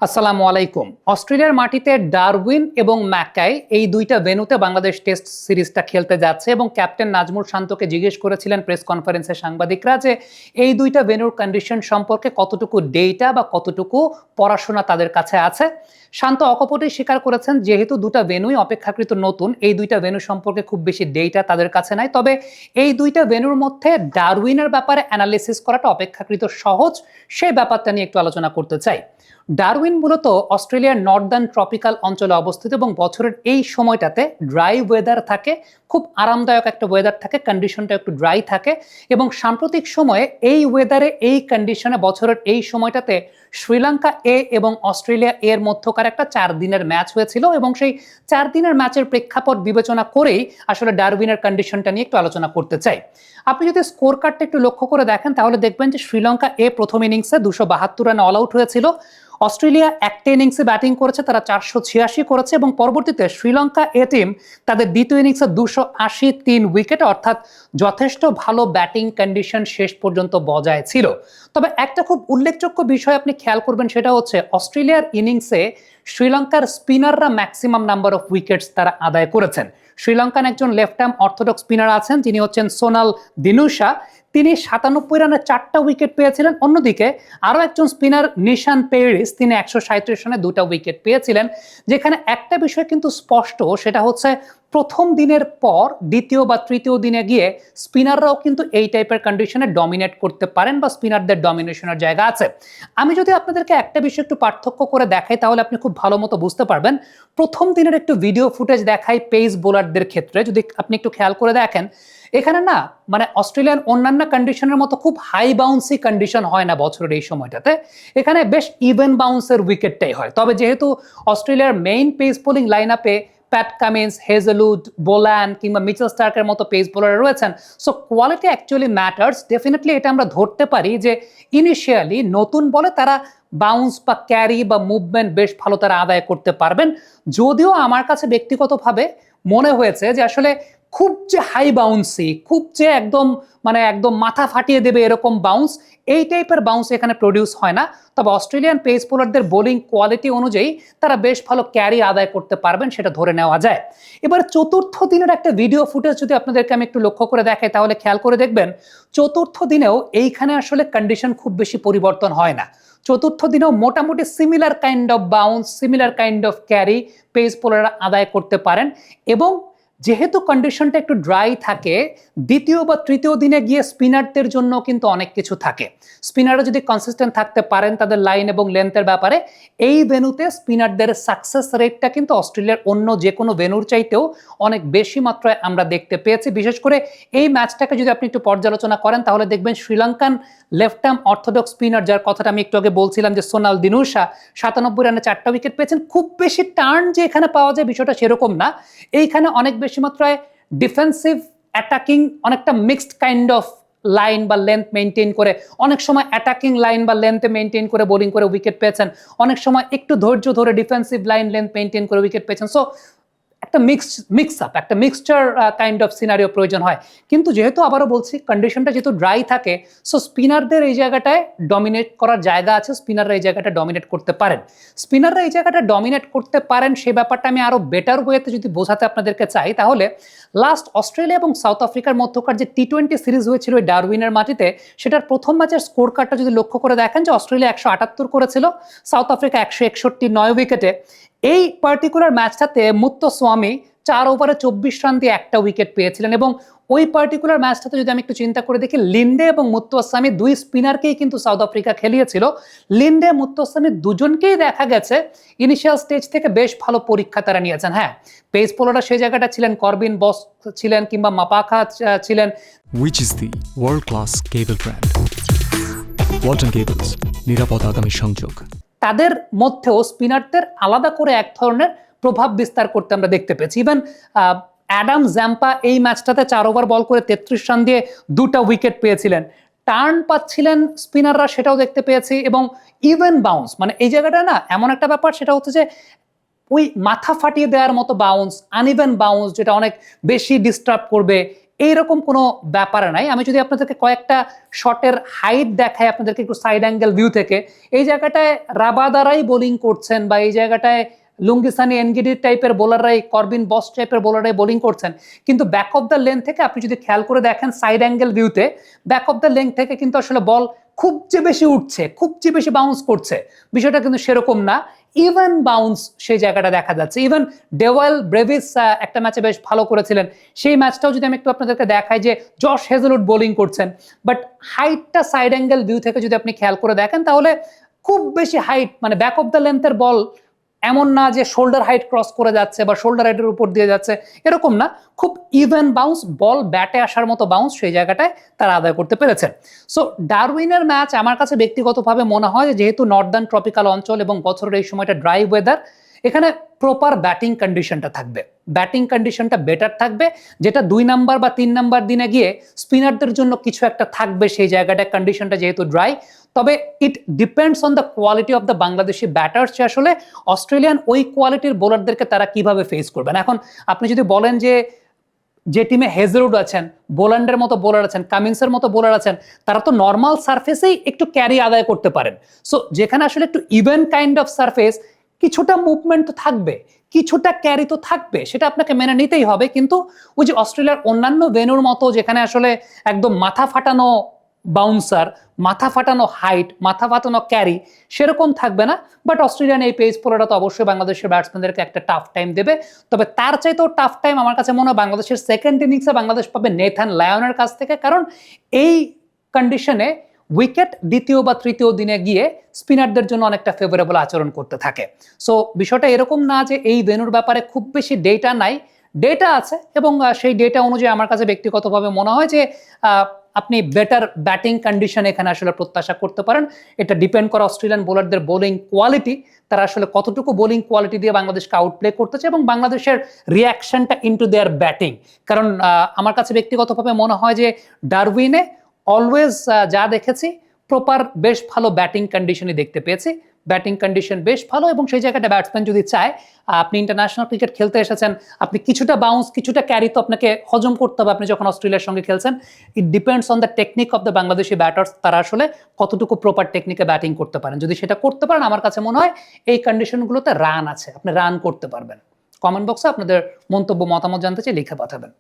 আসসালামু আলাইকুম। অস্ট্রেলিয়ার মাটিতে ডারউইন এবং ম্যাকাই এই দুইটা ভেন্যুতে বাংলাদেশ টেস্ট সিরিজটা খেলতে যাচ্ছে এবং ক্যাপ্টেন নাজমুল শান্তকে জিজ্ঞেস করেছিলেন প্রেস কনফারেন্সে সাংবাদিকরা যে এই দুইটা ভেন্যুর কন্ডিশন সম্পর্কে কতটুকু ডেটা বা কতটুকু পড়াশোনা তাদের কাছে আছে। শান্ত অকপটেই স্বীকার করেছেন যেহেতু দুটা ভেন্যুই অপেক্ষাকৃত নতুন, এই দুইটা ভেন্যু সম্পর্কে খুব বেশি ডেটা তাদের কাছে নাই। তবে এই দুইটা ভেন্যুর মধ্যে ডারউইনের ব্যাপারে অ্যানালিসিস করাটা অপেক্ষাকৃত সহজ, সেই ব্যাপারটা নিয়ে একটু আলোচনা করতে চাই। ডারউইন মূলত অস্ট্রেলিয়ার নর্দার্ন ট্রপিক্যাল অঞ্চলে অবস্থিত এবং বছরের এই সময়টাতে ড্রাই ওয়েদার থাকে, খুব আরামদায়ক একটা ওয়েদার থাকে, কন্ডিশনটা একটু ড্রাই থাকে এবং সাম্প্রতিক সময়ে এই ওয়েদারে এই কন্ডিশনে বছরের এই সময়টাতে শ্রীলঙ্কা এ এবং অস্ট্রেলিয়া এর মধ্যকার একটা 4 দিনের ম্যাচ হয়েছিল এবং সেই 4 দিনের ম্যাচের প্রেক্ষাপট বিবেচনা করেই আসলে ডারউইনের কন্ডিশনটা নিয়ে একটু আলোচনা করতে চাই। আপনি যদি স্কোর কার্ডটা একটু লক্ষ্য করে দেখেন তাহলে দেখবেন যে শ্রীলঙ্কা এ প্রথম ইনিংসে 272 রানে অল আউট হয়েছিল। অস্ট্রেলিয়া একটা ইনিংসে ব্যাটিং করেছে, তারা 486 করেছে এবং পরবর্তীতে শ্রীলঙ্কা এ টিম তাদের দ্বিতীয় ইনিংসে 283 উইকেট, অর্থাৎ যথেষ্ট ভালো ব্যাটিং কন্ডিশন শেষ পর্যন্ত বজায় ছিল। তবে একটা খুব উল্লেখযোগ্য বিষয় আপনি খেয়াল করবেন, সেটা হচ্ছে অস্ট্রেলিয়ার ইনিংসে শ্রীলঙ্কার স্পিনাররা ম্যাক্সিমাম নাম্বার অফ উইকেটস তারা আদায় করেছেন। শ্রীলঙ্কান একজন লেফট আর্ম অর্থোডক্স স্পিনার আছেন, যিনি হচ্ছেন সোনাল দিনুশা, তিনি 97 রানে 4টা উইকেট পেয়েছিলেন। অন্যদিকে আরও একজন স্পিনার নিশান পেরিস, তিনি 137 রানে 2টা উইকেট পেয়েছিলেন। যেখানে একটা বিষয় কিন্তু স্পষ্ট, সেটা হচ্ছে প্রথম দিনের পর দ্বিতীয় বা তৃতীয় দিনে গিয়ে স্পিনাররাও কিন্তু এই টাইপের কন্ডিশনে ডমিনেট করতে পারেন বা স্পিনারদের ডমিনেশনের জায়গা আছে। আমি যদি আপনাদেরকে একটা বিষয় একটু পার্থক্য করে দেখাই তাহলে আপনি খুব ভালো মতো বুঝতে পারবেন। প্রথম দিনের একটু ভিডিও ফুটেজ দেখাই পেস বোলারদের ক্ষেত্রে, যদি আপনি একটু খেয়াল করে দেখেন এখানে না মানে অস্ট্রেলিয়ান অন্যান্য কন্ডিশনের মতো খুব হাই বাউন্সি কন্ডিশন হয় না বছরের এই সময়টাতে, এখানে বেশ ইভেন বাউন্সের উইকেটটাই হয়। তবে যেহেতু অস্ট্রেলিয়ার মেইন পেস বোলিং লাইন আপে প্যাট কামিন্স, হেজেলউড, বোল্যান্ড কিংবা মিচেল স্টার্কের মতো পেস বোলার রয়েছেন, so quality actually matters. Definitely এটা আমরা ধরতে পারি যে ইনিশিয়ালি নতুন বলে তারা বাউন্স বা ক্যারি বা মুভমেন্ট বেশ ভালো তারা আদায় করতে পারবেন। যদিও আমার কাছে ব্যক্তিগতভাবে মনে হয়েছে যে আসলে খুব যে হাই বাউন্সি, খুব যে একদম মাথা ফাটিয়ে দেবে এরকম বাউন্স, এই টাইপের বাউন্স এখানে প্রডিউস হয় না। তবে অস্ট্রেলিয়ান পেস বোলারদের বোলিং কোয়ালিটি অনুযায়ী তারা বেশ ভালো ক্যারি আদায় করতে পারবেন, সেটা ধরে নেওয়া যায়। এবার চতুর্থ দিনের একটা ভিডিও ফুটেজ যদি আপনাদেরকে আমি একটু লক্ষ্য করে দেখাই তাহলে খেয়াল করে দেখবেন চতুর্থ দিনেও এইখানে আসলে কন্ডিশন খুব বেশি পরিবর্তন হয় না। চতুর্থ দিনেও মোটামুটি similar kind of bounce, similar kind of carry pace বোলাররা আদায় করতে পারেন এবং যেহেতু কন্ডিশনটা একটু ড্রাই থাকে, দ্বিতীয় বা তৃতীয় দিনে গিয়ে স্পিনারদের জন্য কিন্তু অনেক কিছু থাকে। স্পিনাররা যদি কনসিস্টেন্ট থাকতে পারেন তাদের লাইন এবং লেন্থের ব্যাপারে, এই ভেন্যুতে স্পিনারদের সাকসেস রেটটা কিন্তু অস্ট্রেলিয়ার অন্য যে কোনো ভেন্যুর চাইতেও অনেক বেশি মাত্রায় আমরা দেখতে পেয়েছি। বিশেষ করে এই ম্যাচটাকে যদি আপনি একটু পর্যালোচনা করেন তাহলে দেখবেন Sri Lankan left arm orthodox spinner, যার কথাটা আমি একটু আগে বলছিলাম যে সোনাল দিনুশা, 97 রানে 4টা উইকেট পেয়েছেন। খুব বেশি টার্ন যে এখানে পাওয়া যায় বিষয়টা সেরকম না, এইখানে অনেক বেশি মাত্রায় ডিফেন্সিভ অ্যাটাকিং, অনেকটা মিক্সড কাইন্ড অফ লাইন বা লেন্থ মেনটেন করে, অনেক সময় অ্যাটাকিং লাইন বা লেন্থে মেনটেন করে বোলিং করে উইকেট পেয়েছেন, অনেক সময় একটু ধৈর্য ধরে ডিফেন্সিভ লাইন লেন্থ মেনটেন করে উইকেট পেয়েছেন। সো একটা একটা মিক্সচার কাইন্ড অফ সিনারিও প্রয়োজন হয়। কিন্তু যেহেতু আবারও বলছি কন্ডিশনটা যেহেতু ড্রাই থাকে, সো স্পিনারদের এই জায়গাটায় ডমিনেট করার জায়গা আছে, স্পিনাররা এই জায়গাটা ডমিনেট করতে পারেন। স্পিনাররা এই জায়গাটা ডমিনেট করতে পারেন সেই ব্যাপারটা আমি আরও বেটার ওয়েতে যদি বোঝাতে আপনাদেরকে চাই তাহলে লাস্ট অস্ট্রেলিয়া এবং সাউথ আফ্রিকার মধ্যকার যে টি-20 সিরিজ হয়েছিল ওই ডারউইনের মাটিতে, সেটার প্রথম ম্যাচের স্কোর কার্ডটা যদি লক্ষ্য করে দেখেন যে অস্ট্রেলিয়া 178 করেছিল, সাউথ আফ্রিকা 161, 9 উইকেটে। এই পার্টিকুলার ম্যাচটাতে মুত্তুস্বামী 4 ওভারে 24 রান দিয়ে একটা উইকেট পেয়েছিলেন এবং ওই পার্টিকুলার ম্যাচটাতে যদি আমি একটু চিন্তা করে দেখি, লিন্ডে এবং মুত্তুস্বামী দুই স্পিনারকেই কিন্তু সাউথ আফ্রিকা খেলিয়েছিল। লিন্ডে, মুত্তুস্বামী দুজনকেই দেখা গেছে ইনিশিয়াল স্টেজ থেকে বেশ ভালো পরীক্ষা তারা নিয়েছেন। হ্যাঁ, পেস বোলাররা সেই জায়গাটা ছিলেন, করবিন বস ছিলেন কিংবা মাপাখা ছিলেন। Which is the world class cable brand? Walton Cables, নিরাপদ আগামী সংযোগ। তাদের মধ্যেও স্পিনারদের আলাদা করে এক ধরনের প্রভাব বিস্তার করতে আমরা দেখতে পেয়েছি। ইভেন অ্যাডাম জ্যাম্পা এই ম্যাচটাতে 4 ওভার বল করে 33 রান দিয়ে 2টা উইকেট পেয়েছিলেন। টার্ন পাচ্ছিলেন স্পিনাররা, সেটাও দেখতে পেয়েছি এবং ইভেন বাউন্স, মানে এই জায়গাটা না এমন একটা ব্যাপার, সেটা হচ্ছে যে ওই মাথা ফাটিয়ে দেওয়ার মতো বাউন্স, আনইভেন বাউন্স যেটা অনেক বেশি ডিস্টার্ব করবে, এইরকম কোনো ব্যাপার নাই। আমি যদি আপনাদেরকে কয়েকটা শটের হাইট দেখাই আপনাদেরকে একটু সাইড অ্যাঙ্গেল ভিউ থেকে, এই জায়গাটায় রাবাদারাই বোলিং করছেন বা এই জায়গাটায় লুঙ্গিসানি এনগিডি টাইপের বোলাররাই, করবিন বস টাইপের বোলাররাই বোলিং করছেন, কিন্তু ব্যাক অফ দ্য লেন থেকে আপনি যদি খেয়াল করে দেখেন সাইড অ্যাঙ্গেল ভিউতে, ব্যাক অফ দ্য লেন থেকে কিন্তু আসলে বল খুব যে বেশি উঠছে, খুব যে বেশি বাউন্স করছে, বিষয়টা কিন্তু সেরকম না। ইভেন বাউন্স সেই জায়গাটা দেখা যাচ্ছে। ইভেন ডেওয়েল ব্রেভিস একটা ম্যাচে বেশ ভালো করেছিলেন, সেই ম্যাচটাও যদি আমি একটু আপনাদেরকে দেখাই যে জশ হেজলউড বোলিং করছেন, বাট হাইটটা সাইড অ্যাঙ্গেল ভিউ থেকে যদি আপনি খেয়াল করে দেখেন তাহলে খুব বেশি হাইট, মানে ব্যাক অফ দ্য লেন্থের বল এমন না যে শোল্ডার হাইট ক্রস করে যাচ্ছে বা শোল্ডার হাইটের উপর দিয়ে যাচ্ছে, এরকম না, খুব ইভেন বাউন্স, বল ব্যাটে আসার মতো বাউন্স সেই জায়গাটায় তারা আদায় করতে পেরেছেন। সো ডারউইনের ম্যাচ আমার কাছে ব্যক্তিগতভাবে মনে হয় যেহেতু নর্দার্ন ট্রপিক্যাল অঞ্চল এবং বছরের এই সময়টা ড্রাই ওয়েদার, এখানে প্রপার ব্যাটিং কন্ডিশনটা থাকবে, ব্যাটিং কন্ডিশনটা বেটার থাকবে, যেটা 2 নাম্বার বা 3 নাম্বার দিনে গিয়ে স্পিনারদের জন্য কিছু একটা থাকবে সেই জায়গাটা, কন্ডিশনটা যেহেতু ড্রাই। তবে it depends on the quality of the Bangladeshi batters, যে আসলে অস্ট্রেলিয়ান ওই কোয়ালিটির বোলারদেরকে তারা কিভাবে ফেস করবেন। এখন আপনি যদি বলেন যে টিমে হেজলউড আছেন, বোল্যান্ডের মতো বোলার আছেন, কামিন্সের মতো বোলার আছেন, তারা তো নর্মাল সারফেসেই একটু ক্যারি আদায় করতে পারেন। সো যেখানে আসলে একটু ইভেন কাইন্ড অফ সারফেস, কিছুটা মুভমেন্ট তো থাকবে, কিছুটা ক্যারি তো থাকবে, সেটা আপনাকে মেনে নিতেই হবে। কিন্তু ওই যে অস্ট্রেলিয়ার অন্যান্য ভেন্যুর মতো যেখানে আসলে একদম মাথা ফাটানো বাউন্সার, মাথা ফাটানো হাইট, মাথা ফাটানো ক্যারি, সেরকম থাকবে না। বাট অস্ট্রেলিয়ান এই পেস বোলাররা তো অবশ্যই বাংলাদেশের ব্যাটসম্যানদেরকে একটা টাফ টাইম দেবে। তবে তার চাইতেও টাফ টাইম আমার কাছে মনে হয় বাংলাদেশের সেকেন্ড ইনিংসে বাংলাদেশ পাবে নেথান লায়নের কাছ থেকে, কারণ এই কন্ডিশনে উইকেট দ্বিতীয় বা তৃতীয় দিনে গিয়ে স্পিনারদের জন্য অনেকটা ফেভারেবল আচরণ করতে থাকে। সো বিষয়টা এরকম না যে এই ভেন্যুর ব্যাপারে খুব বেশি ডেটা নাই, ডেটা আছে, এবং সেই ডেটা অনুযায়ী আমার কাছে ব্যক্তিগতভাবে মনে হয় যে আপনি বেটার ব্যাটিং কন্ডিশন এখানে আসলে প্রত্যাশা করতে পারেন। এটা ডিপেন্ড করে অস্ট্রেলিয়ান বোলারদের বোলিং কোয়ালিটি, তারা আসলে কতটুকু বোলিং কোয়ালিটি দিয়ে বাংলাদেশকে আউটপ্লে করতেছে এবং বাংলাদেশের রিয়াকশনটা ইনটু দেয়ার ব্যাটিং। কারণ আমার কাছে ব্যক্তিগতভাবে মনে হয় যে ডারউইনে অলওয়েজ যা দেখেছি প্রপার বেশ ভালো ব্যাটিং কন্ডিশনই দেখতে পেয়েছি, ব্যাটিং কন্ডিশন বেশ ভালো, এবং সেই জায়গাটা ব্যাটসম্যান যদি চায়, আপনি ইন্টারন্যাশনাল ক্রিকেট খেলতে এসেছেন, আপনি কিছুটা বাউন্স, কিছুটা ক্যারি তো আপনাকে হজম করতে হবে আপনি যখন অস্ট্রেলিয়ার সঙ্গে খেলছেন। It depends on the technique of the Bangladeshi batters, তারা আসলে কতটুকু প্রপার টেকনিকে ব্যাটিং করতে পারেন। যদি সেটা করতে পারেন, আমার কাছে মনে হয় এই কন্ডিশনগুলোতে রান আছে, আপনি রান করতে পারবেন। কমেন্ট বক্সে আপনাদের মন্তব্য, মতামত জানতে চাই, লিখে পাঠাবেন।